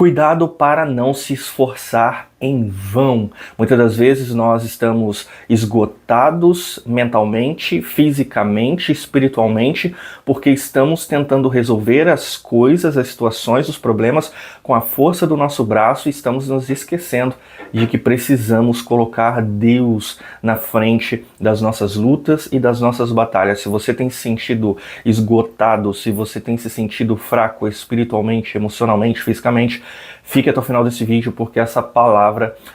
Cuidado para não se esforçar em vão. Muitas das vezes nós estamos esgotados mentalmente, fisicamente, espiritualmente, porque estamos tentando resolver as coisas, as situações, os problemas com a força do nosso braço e estamos nos esquecendo de que precisamos colocar Deus na frente das nossas lutas e das nossas batalhas. Se você tem se sentido esgotado, se você tem se sentido fraco espiritualmente, emocionalmente, fisicamente, fique até o final desse vídeo, porque essa palavra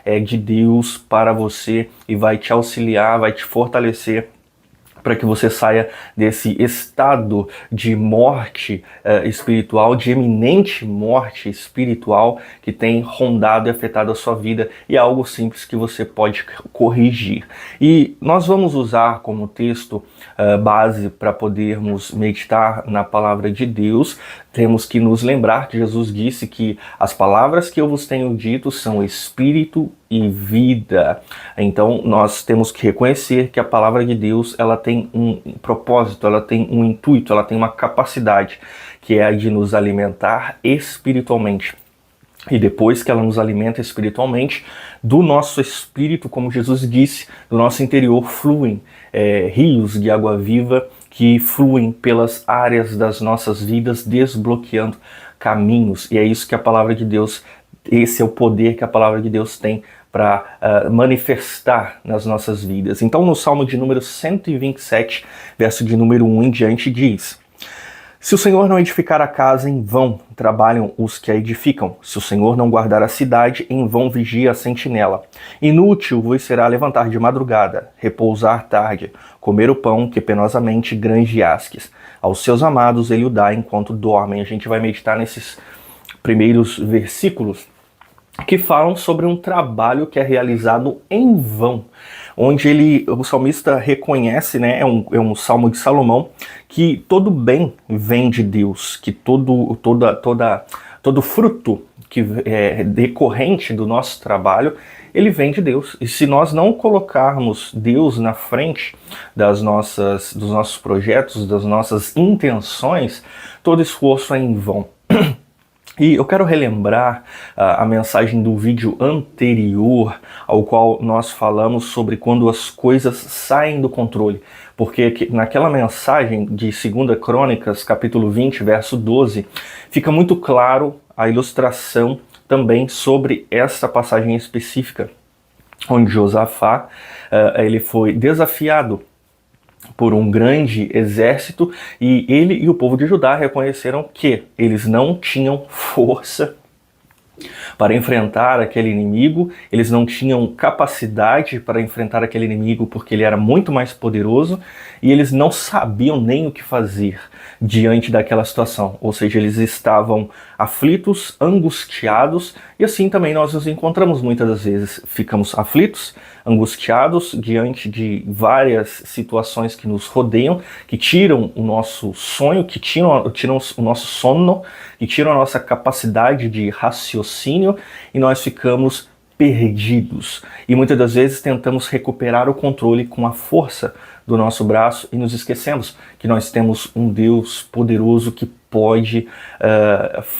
é de Deus para você e vai te auxiliar, vai te fortalecer para que você saia desse estado de morte espiritual, de eminente morte espiritual que tem rondado e afetado a sua vida, e é algo simples que você pode corrigir. E nós vamos usar como texto base para podermos meditar na palavra de Deus. Temos que nos lembrar que Jesus disse que as palavras que eu vos tenho dito são espírito e vida. Então nós temos que reconhecer que a palavra de Deus ela tem um propósito, ela tem um intuito, ela tem uma capacidade que é a de nos alimentar espiritualmente. E depois que ela nos alimenta espiritualmente, do nosso espírito, como Jesus disse, do nosso interior fluem rios de água viva que fluem pelas áreas das nossas vidas, desbloqueando caminhos. E é isso que a palavra de Deus, esse é o poder que a palavra de Deus tem para manifestar nas nossas vidas. Então no Salmo de número 127, verso de número 1 em diante, diz: Se o Senhor não edificar a casa, em vão trabalham os que a edificam. Se o Senhor não guardar a cidade, em vão vigia a sentinela. Inútil vos será levantar de madrugada, repousar tarde, comer o pão que penosamente granjeastes. Aos seus amados ele o dá enquanto dormem. A gente vai meditar nesses primeiros versículos que falam sobre um trabalho que é realizado em vão, onde o salmista reconhece, né, é um salmo de Salomão, que todo bem vem de Deus, que todo fruto que é decorrente do nosso trabalho, ele vem de Deus. E se nós não colocarmos Deus na frente dos nossos projetos, das nossas intenções, todo esforço é em vão. E eu quero relembrar a mensagem do vídeo anterior, ao qual nós falamos sobre quando as coisas saem do controle. Porque naquela mensagem de 2 Crônicas, capítulo 20, verso 12, fica muito claro a ilustração também sobre essa passagem específica, onde Josafá ele foi desafiado por um grande exército, e ele e o povo de Judá reconheceram que eles não tinham força para enfrentar aquele inimigo, eles não tinham capacidade para enfrentar aquele inimigo porque ele era muito mais poderoso, e eles não sabiam nem o que fazer diante daquela situação. Ou seja, eles estavam aflitos, angustiados, e assim também nós nos encontramos muitas das vezes. Ficamos aflitos, angustiados diante de várias situações que nos rodeiam, que tiram o nosso sonho, que tiram o nosso sono, que tiram a nossa capacidade de raciocínio, e nós ficamos perdidos. E muitas das vezes tentamos recuperar o controle com a força do nosso braço e nos esquecemos que nós temos um Deus poderoso que pode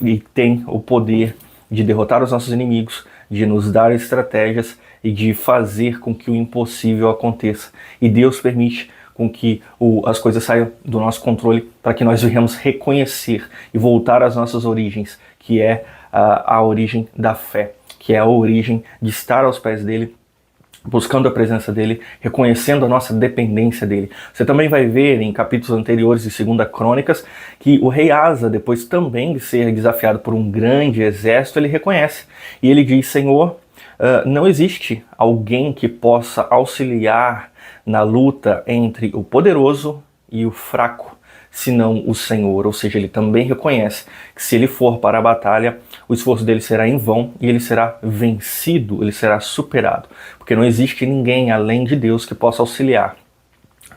e tem o poder de derrotar os nossos inimigos, de nos dar estratégias e de fazer com que o impossível aconteça. E Deus permite com que as coisas saiam do nosso controle para que nós venhamos reconhecer e voltar às nossas origens, que é a origem da fé, que é a origem de estar aos pés dele, buscando a presença dele, reconhecendo a nossa dependência dele. Você também vai ver em capítulos anteriores de 2 Crônicas que o rei Asa, depois também de ser desafiado por um grande exército, ele reconhece. E ele diz: Senhor, não existe alguém que possa auxiliar na luta entre o poderoso e o fraco, senão o Senhor. Ou seja, ele também reconhece que se ele for para a batalha, o esforço dele será em vão e ele será vencido, ele será superado, porque não existe ninguém além de Deus que possa auxiliar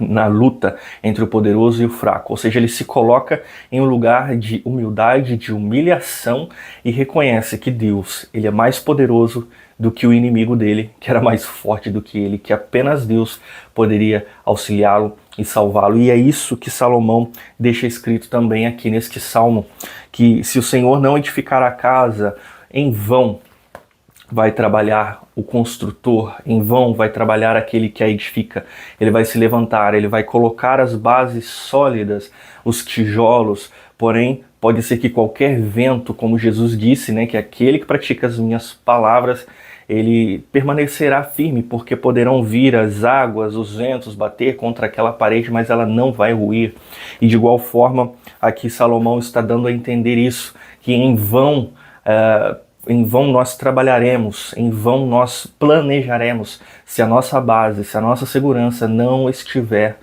na luta entre o poderoso e o fraco. Ou seja, ele se coloca em um lugar de humildade, de humilhação, e reconhece que Deus, ele é mais poderoso do que o inimigo dele, que era mais forte do que ele, que apenas Deus poderia auxiliá-lo e salvá-lo. E é isso que Salomão deixa escrito também aqui neste salmo, que se o Senhor não edificar a casa, em vão vai trabalhar o construtor, em vão vai trabalhar aquele que a edifica. Ele vai se levantar, ele vai colocar as bases sólidas, os tijolos, porém pode ser que qualquer vento, como Jesus disse, né, que aquele que pratica as minhas palavras, ele permanecerá firme, porque poderão vir as águas, os ventos, bater contra aquela parede, mas ela não vai ruir. E de igual forma, aqui Salomão está dando a entender isso, que em vão nós trabalharemos, em vão nós planejaremos, se a nossa base, se a nossa segurança não estiver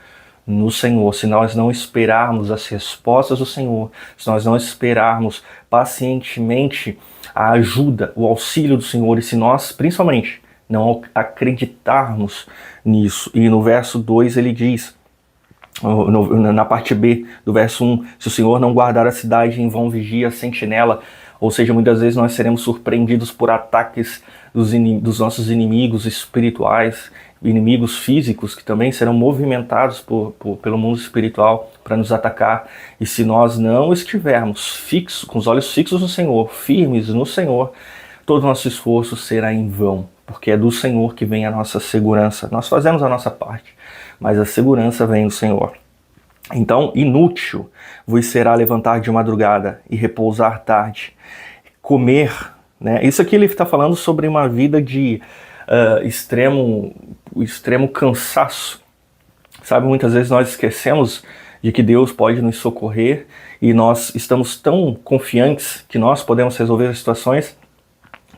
no Senhor, se nós não esperarmos as respostas do Senhor, se nós não esperarmos pacientemente a ajuda, o auxílio do Senhor, e se nós, principalmente, não acreditarmos nisso. E no verso 2 ele diz, na parte B do verso 1, se o Senhor não guardar a cidade, em vão vigia a sentinela. Ou seja, muitas vezes nós seremos surpreendidos por ataques dos nossos inimigos espirituais, inimigos físicos, que também serão movimentados pelo mundo espiritual para nos atacar. E se nós não estivermos fixos, com os olhos fixos no Senhor, firmes no Senhor, todo o nosso esforço será em vão, porque é do Senhor que vem a nossa segurança. Nós fazemos a nossa parte, mas a segurança vem do Senhor. Então, inútil vos será levantar de madrugada e repousar tarde, comer, né? Isso aqui ele está falando sobre uma vida de extremo cansaço. Sabe, muitas vezes nós esquecemos de que Deus pode nos socorrer e nós estamos tão confiantes que nós podemos resolver as situações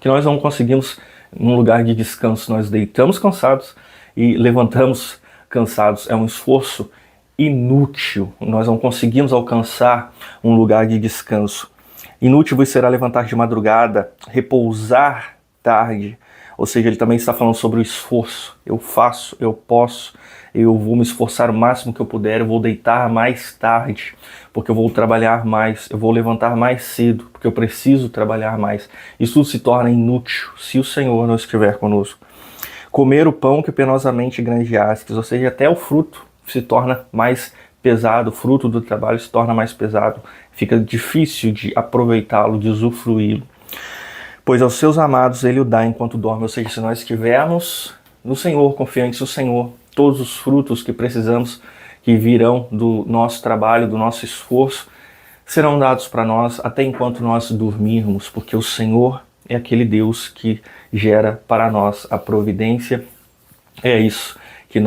que nós não conseguimos um lugar de descanso. Nós deitamos cansados e levantamos cansados. É um esforço inútil. Nós não conseguimos alcançar um lugar de descanso. Inútil vos será levantar de madrugada, repousar tarde. Ou seja, ele também está falando sobre o esforço. Eu faço, eu posso, eu vou me esforçar o máximo que eu puder, eu vou deitar mais tarde, porque eu vou trabalhar mais, eu vou levantar mais cedo, porque eu preciso trabalhar mais. Isso tudo se torna inútil se o Senhor não estiver conosco. Comer o pão que penosamente granjeastes, ou seja, até o fruto se torna mais pesado, o fruto do trabalho se torna mais pesado, fica difícil de aproveitá-lo, de usufruí-lo. Pois aos seus amados ele o dá enquanto dorme. Ou seja, se nós estivermos no Senhor, confiantes no Senhor, todos os frutos que precisamos, que virão do nosso trabalho, do nosso esforço, serão dados para nós até enquanto nós dormirmos, porque o Senhor é aquele Deus que gera para nós a providência. É isso que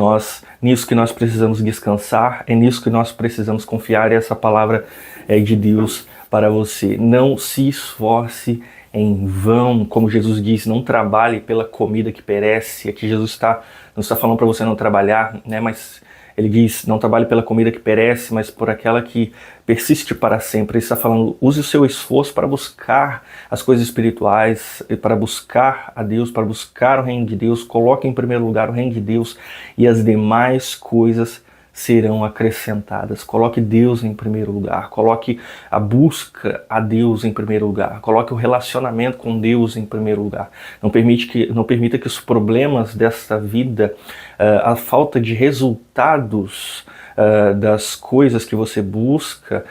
nisso que nós precisamos descansar, é nisso que nós precisamos confiar, e essa palavra é de Deus para você. Não se esforce em vão, como Jesus disse, não trabalhe pela comida que perece. Aqui Jesus não está falando para você não trabalhar, né? Mas ele diz, não trabalhe pela comida que perece, mas por aquela que persiste para sempre. Ele está falando, use o seu esforço para buscar as coisas espirituais, para buscar a Deus, para buscar o reino de Deus. Coloque em primeiro lugar o reino de Deus e as demais coisas serão acrescentadas. Coloque Deus em primeiro lugar, coloque a busca a Deus em primeiro lugar, coloque o relacionamento com Deus em primeiro lugar. Não permita que os problemas desta vida, a falta de resultados das coisas que você busca,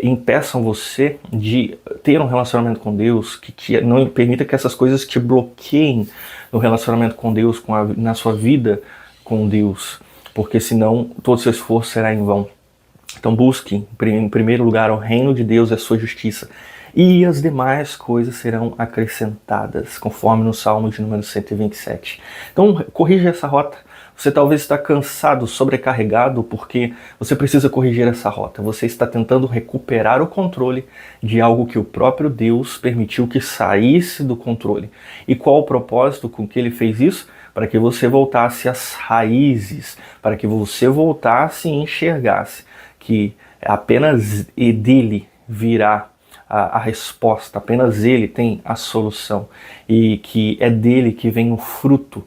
impeçam você de ter um relacionamento com Deus, não permita que essas coisas te bloqueiem no relacionamento com Deus, na sua vida com Deus, porque senão todo seu esforço será em vão. Então busque em primeiro lugar o reino de Deus e a sua justiça, e as demais coisas serão acrescentadas, conforme no Salmo de número 127. Então corrija essa rota. Você talvez está cansado, sobrecarregado, porque você precisa corrigir essa rota. Você está tentando recuperar o controle de algo que o próprio Deus permitiu que saísse do controle. E qual o propósito com que ele fez isso? Para que você voltasse às raízes, para que você voltasse e enxergasse que apenas dele virá a resposta, apenas ele tem a solução, e que é dele que vem o fruto,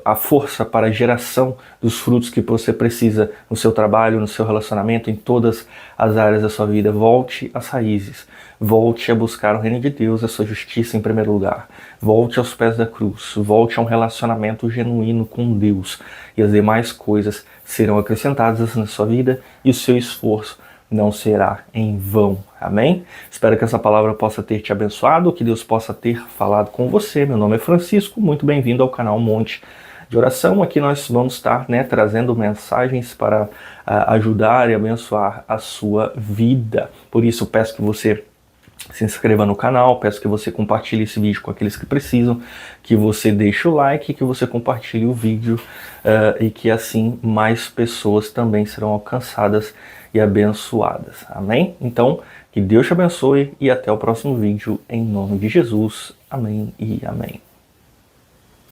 a força para a geração dos frutos que você precisa no seu trabalho, no seu relacionamento, em todas as áreas da sua vida. Volte às raízes, volte a buscar o reino de Deus, a sua justiça em primeiro lugar, volte aos pés da cruz, volte a um relacionamento genuíno com Deus, e as demais coisas serão acrescentadas na sua vida, e o seu esforço não será em vão. Amém? Espero que essa palavra possa ter te abençoado, que Deus possa ter falado com você. Meu nome é Francisco, muito bem-vindo ao canal Monte de Oração. Aqui nós vamos estar trazendo mensagens para ajudar e abençoar a sua vida. Por isso, peço que você se inscreva no canal, peço que você compartilhe esse vídeo com aqueles que precisam, que você deixe o like, que você compartilhe o vídeo e que assim mais pessoas também serão alcançadas e abençoadas. Amém? Então, que Deus te abençoe e até o próximo vídeo em nome de Jesus. Amém e amém.